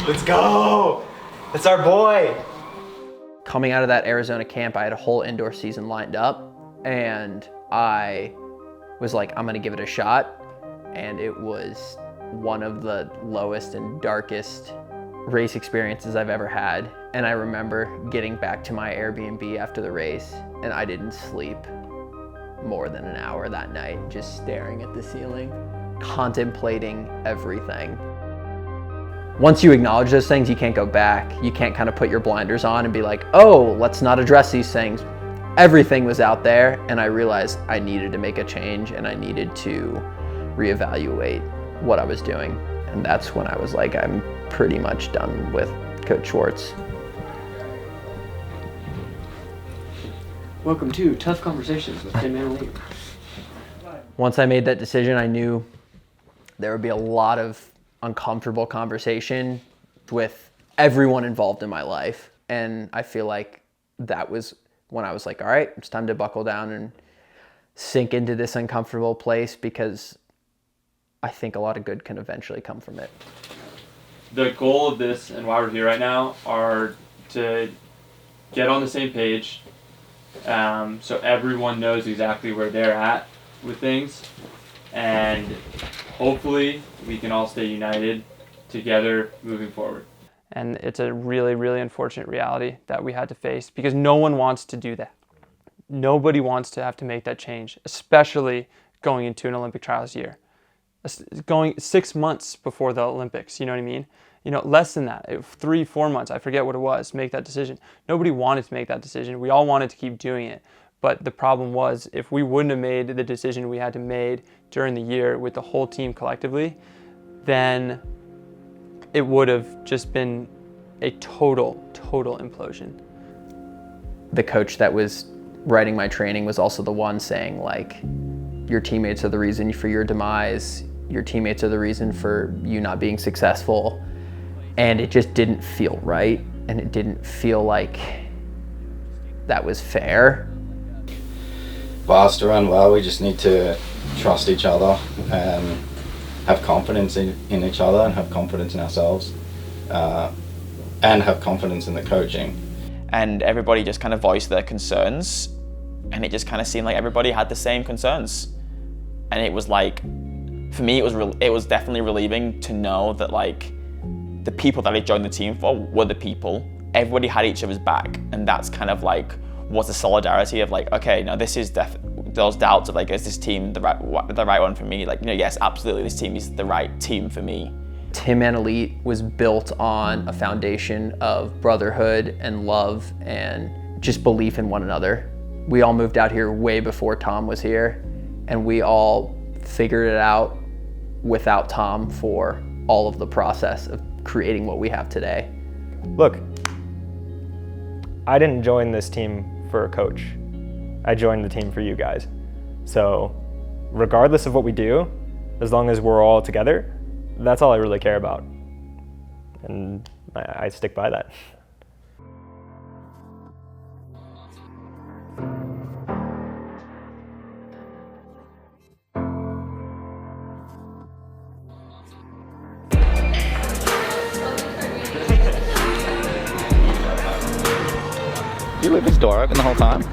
Let's go! That's our boy! Coming out of that Arizona camp, I had a whole indoor season lined up, and I was like, I'm gonna give it a shot. And it was one of the lowest and darkest race experiences I've ever had. And I remember getting back to my Airbnb after the race, and I didn't sleep more than an hour that night, just staring at the ceiling, contemplating everything. Once you acknowledge those things, you can't go back. You can't kind of put your blinders on and be like, oh, let's not address these things. Everything was out there, and I realized I needed to make a change, and I needed to reevaluate what I was doing. And that's when I was like, I'm pretty much done with Coach Schwartz. Welcome to Tough Conversations with Tinman Elite. Once I made that decision, I knew there would be a lot of uncomfortable conversation with everyone involved in my life. And I feel like that was when I was like, all right, it's time to buckle down and sink into this uncomfortable place, because I think a lot of good can eventually come from it. The goal of this and why we're here right now are to get on the same page, so everyone knows exactly where they're at with things, and hopefully we can all stay united together moving forward. And it's a really, really unfortunate reality that we had to face, because no one wants to do that. Nobody wants to have to make that change, especially going into an Olympic trials year. Going 6 months before the Olympics, you know what I mean? You know, less than that, 3-4 months, I forget what it was, make that decision. Nobody wanted to make that decision. We all wanted to keep doing it. But the problem was, if we wouldn't have made the decision we had to make during the year with the whole team collectively, then it would have just been a total implosion. The coach that was writing my training was also the one saying, like, your teammates are the reason for your demise. Your teammates are the reason for you not being successful. And it just didn't feel right. And it didn't feel like that was fair. For us to run well, we just need to trust each other and have confidence in each other, and have confidence in ourselves, and have confidence in the coaching. And everybody just kind of voiced their concerns, and it just kind of seemed like everybody had the same concerns. And it was like, for me, it was definitely relieving to know that, like, the people that I joined the team for were the people. Everybody had each other's back, and that's kind of like was the solidarity of like, okay, no, this is those doubts of like, is this team the right one for me? Like, you know, yes, absolutely, this team is the right team for me. Tinman Elite was built on a foundation of brotherhood and love and just belief in one another. We all moved out here way before Tom was here, and we all figured it out without Tom for all of the process of creating what we have today. Look, I didn't join this team for a coach. I joined the team for you guys. So regardless of what we do, as long as we're all together, that's all I really care about. And I stick by that. You leave this door open the whole time?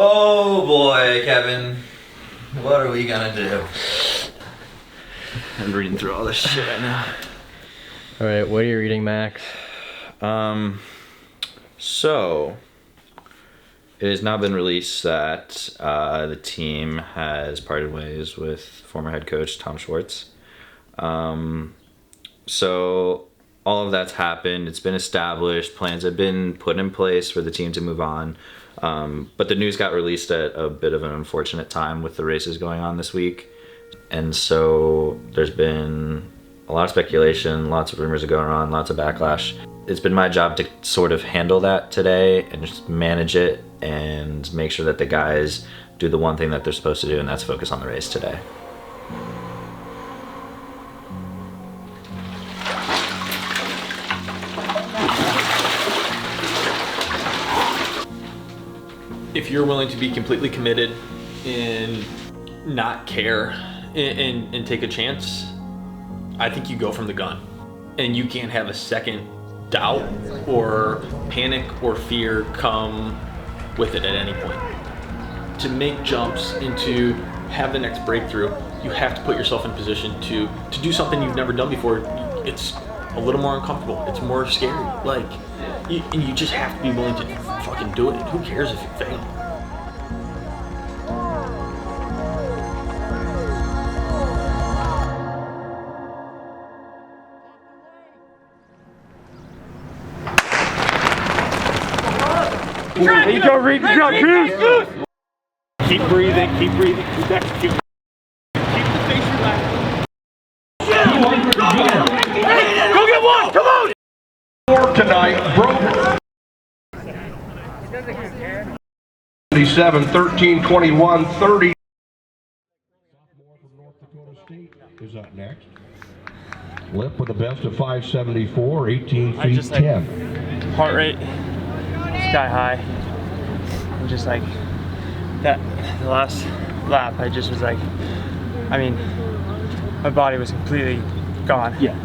Oh boy, Kevin. What are we gonna do? I'm reading through all this shit right now. All right, what are you reading, Max? So it has now been released that the team has parted ways with former head coach Tom Schwartz. So all of that's happened. It's been established. Plans have been put in place for the team to move on. But the news got released at a bit of an unfortunate time with the races going on this week. And so there's been a lot of speculation, lots of rumors are going on, lots of backlash. It's been my job to sort of handle that today and just manage it and make sure that the guys do the one thing that they're supposed to do, and that's focus on the race today. If you're willing to be completely committed and not care and take a chance, I think you go from the gun. And you can't have a second doubt or panic or fear come with it at any point. To make jumps and to have the next breakthrough, you have to put yourself in position to do something you've never done before. It's a little more uncomfortable. It's more scary. Like, and you just have to be willing to fucking do it. Who cares if you fail? There you go, Reed. You got Goose. Keep breathing, keep executing. Keep the face relaxed. Go get one, come on! Tonight, broke 77, 13, 21, 30. Is up next. Lip with a best of 574, 18 feet 10. Heart rate sky high. I'm just like that. The last lap, I just was like, I mean, my body was completely gone. Yeah.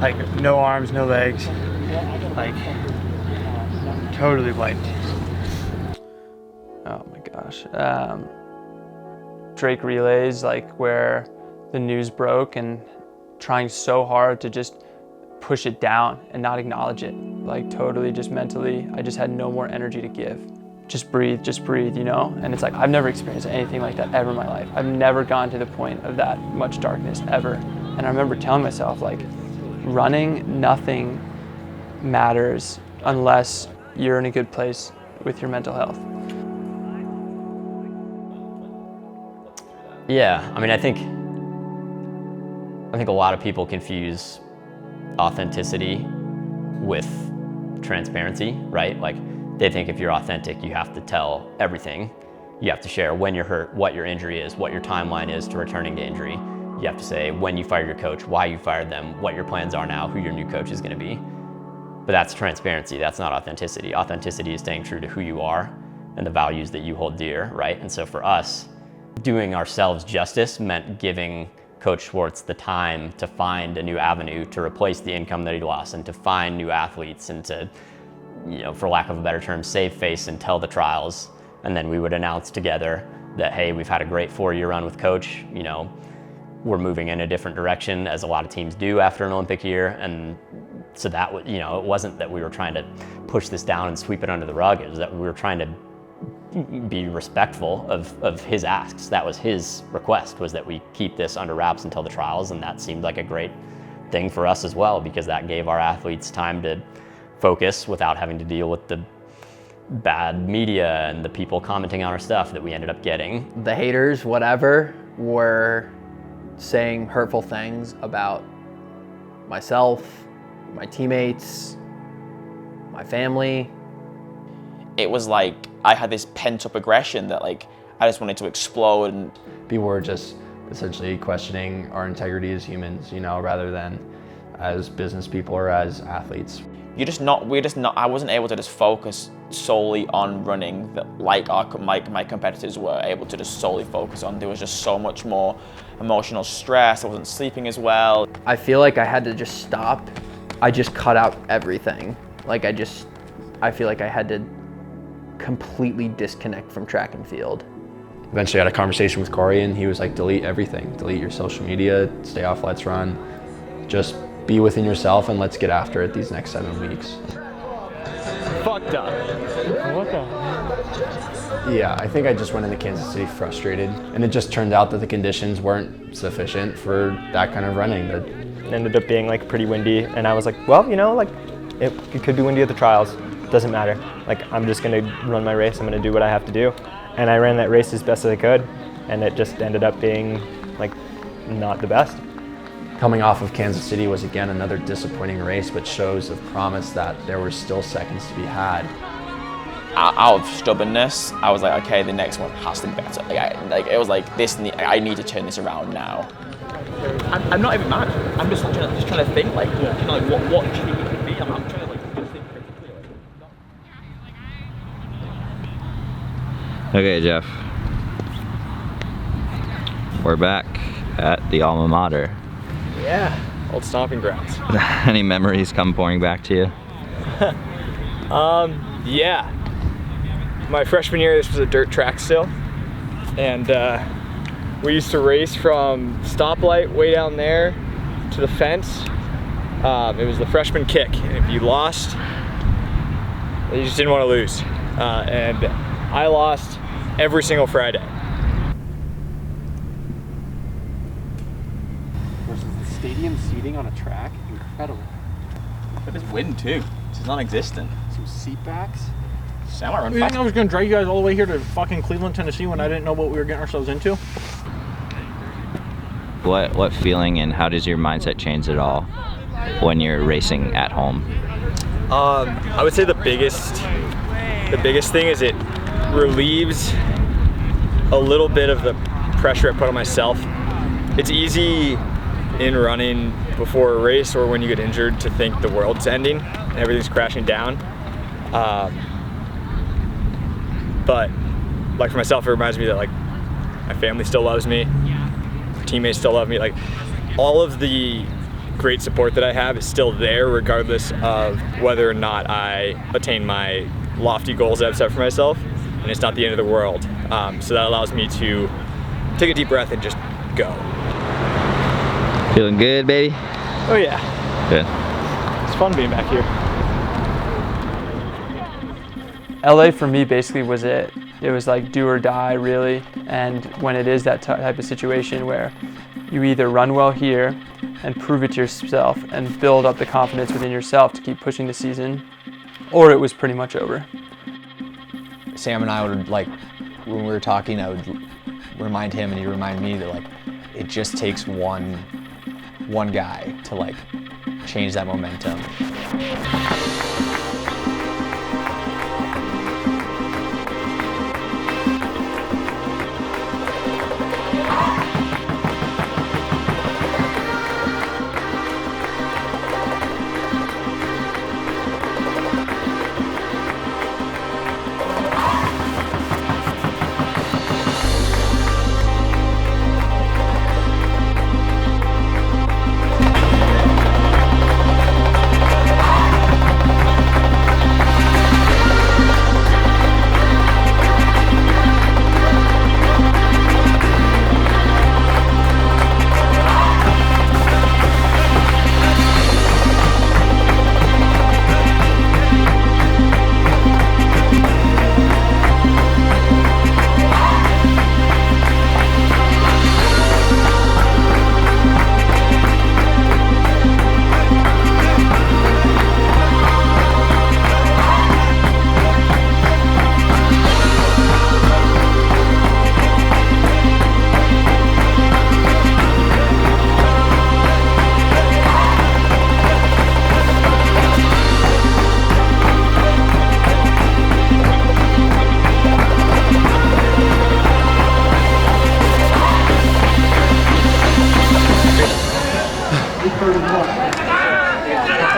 Like no arms, no legs. Like totally wiped. Oh my gosh. Drake relays, like where the news broke and trying so hard to just push it down and not acknowledge it. Like totally just mentally, I just had no more energy to give. Just breathe, you know? And it's like, I've never experienced anything like that ever in my life. I've never gone to the point of that much darkness ever. And I remember telling myself, like, running, nothing matters unless you're in a good place with your mental health. Yeah, I mean, I think a lot of people confuse authenticity with transparency, right? Like, they think if you're authentic, you have to tell everything. You have to share when you're hurt, what your injury is, what your timeline is to returning to injury. You have to say when you fired your coach, why you fired them, what your plans are now, who your new coach is going to be. But that's transparency, that's not authenticity. Authenticity is staying true to who you are and the values that you hold dear, right? And so for us, doing ourselves justice meant giving Coach Schwartz the time to find a new avenue to replace the income that he lost and to find new athletes and to, you know, for lack of a better term, save face until the trials. And then we would announce together that, hey, we've had a great 4-year run with Coach, you know, we're moving in a different direction, as a lot of teams do after an Olympic year. And so that was, you know, it wasn't that we were trying to push this down and sweep it under the rug. It was that we were trying to be respectful of his asks. That was his request, was that we keep this under wraps until the trials. And that seemed like a great thing for us as well, because that gave our athletes time to focus without having to deal with the bad media and the people commenting on our stuff that we ended up getting. The haters, whatever, were saying hurtful things about myself, my teammates, my family. It was like I had this pent-up aggression that, like, I just wanted to explode. And people were just essentially questioning our integrity as humans, you know, rather than as business people or as athletes. I wasn't able to just focus solely on running like my competitors were able to just solely focus on. There was just so much more emotional stress. I wasn't sleeping as well. I feel like I had to just stop. I just cut out everything. Like I feel like I had to completely disconnect from track and field. Eventually I had a conversation with Corey and he was like, delete everything. Delete your social media, stay off Let's Run. Just be within yourself and let's get after it these next 7 weeks. Fucked up. What the? Yeah, I think I just went into Kansas City frustrated, and it just turned out that the conditions weren't sufficient for that kind of running. It ended up being like pretty windy, and I was like, well, you know, like it could be windy at the trials. doesn't matter. Like, I'm just gonna run my race, I'm gonna do what I have to do. And I ran that race as best as I could, and it just ended up being like not the best. Coming off of Kansas City was again another disappointing race, but shows of promise that there were still seconds to be had. Out of stubbornness, I was like, okay, the next one has to be better. It was like this. I need to turn this around now. I'm not even mad. I'm just trying to think, like, you know, like what do you think it could be? I'm trying to like just think pretty clearly. Okay, Jeff. We're back at the alma mater. Yeah, old stomping grounds. Any memories come pouring back to you? Yeah. My freshman year, this was a dirt track still, and we used to race from stoplight way down there to the fence. It was the freshman kick, and if you lost, you just didn't want to lose. And I lost every single Friday. Versus the stadium seating on a track, incredible. But there's wind too. It's non-existent. Some seat backs. You think I was gonna drag you guys all the way here to fucking Cleveland, Tennessee when I didn't know what we were getting ourselves into? What feeling and how does your mindset change at all when you're racing at home? I would say the biggest thing is it relieves a little bit of the pressure I put on myself. It's easy in running before a race or when you get injured to think the world's ending and everything's crashing down. But like for myself, it reminds me that like my family still loves me, teammates still love me. Like all of the great support that I have is still there regardless of whether or not I attain my lofty goals that I've set for myself, and it's not the end of the world. So that allows me to take a deep breath and just go. Feeling good, baby? Oh yeah. Good. It's fun being back here. LA for me basically was it. It was like do or die really, and when it is that type of situation where you either run well here and prove it to yourself and build up the confidence within yourself to keep pushing the season, or it was pretty much over. Sam and I would, like, when we were talking, I would remind him and he'd remind me that, like, it just takes one guy to, like, change that momentum.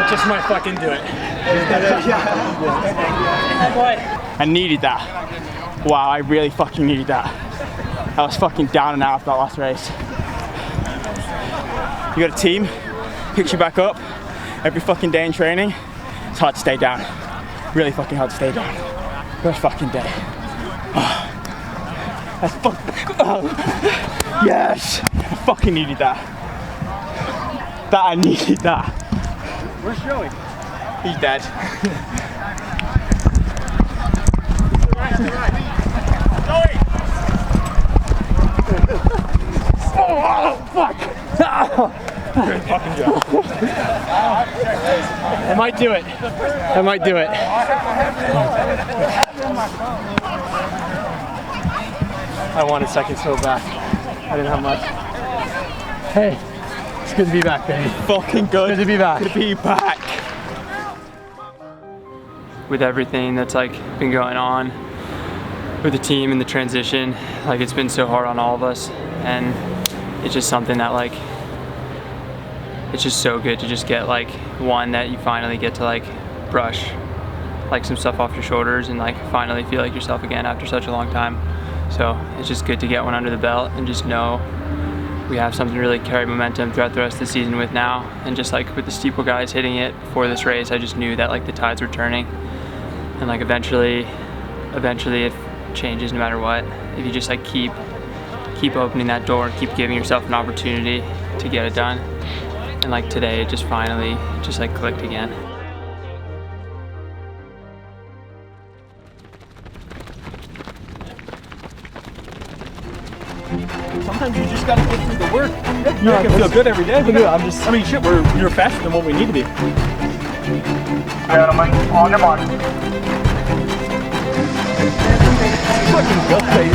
Just might fucking do it. I needed that. Wow, I really fucking needed that. I was fucking down and out after that last race. You got a team, picks you back up every fucking day in training. It's hard to stay down. Really fucking hard to stay down. First fucking day. That's yes! I fucking needed that. I needed that. Where's Joey? He's dead. Oh, fuck! Good fucking job. I might do it. I might do it. I wanted second so bad. I didn't have much. Hey, it's good to be back, baby. Fucking good. Good to be back. Good to be back. With everything that's like been going on with the team and the transition, like it's been so hard on all of us, and it's just something that like it's just so good to just get like one that you finally get to like brush like some stuff off your shoulders and like finally feel like yourself again after such a long time. So it's just good to get one under the belt and just know we have something to really carry momentum throughout the rest of the season with now. And just like with the steeple guys hitting it before this race, I just knew that like the tides were turning, and like eventually it changes no matter what. If you just like keep opening that door and keep giving yourself an opportunity to get it done. And like today, it just finally just like clicked again. Sometimes you just gotta get through the work. You're not gonna feel good every day. But I mean, shit, you're faster than what we need to be. Gentlemen, on your mark. Fucking go, baby.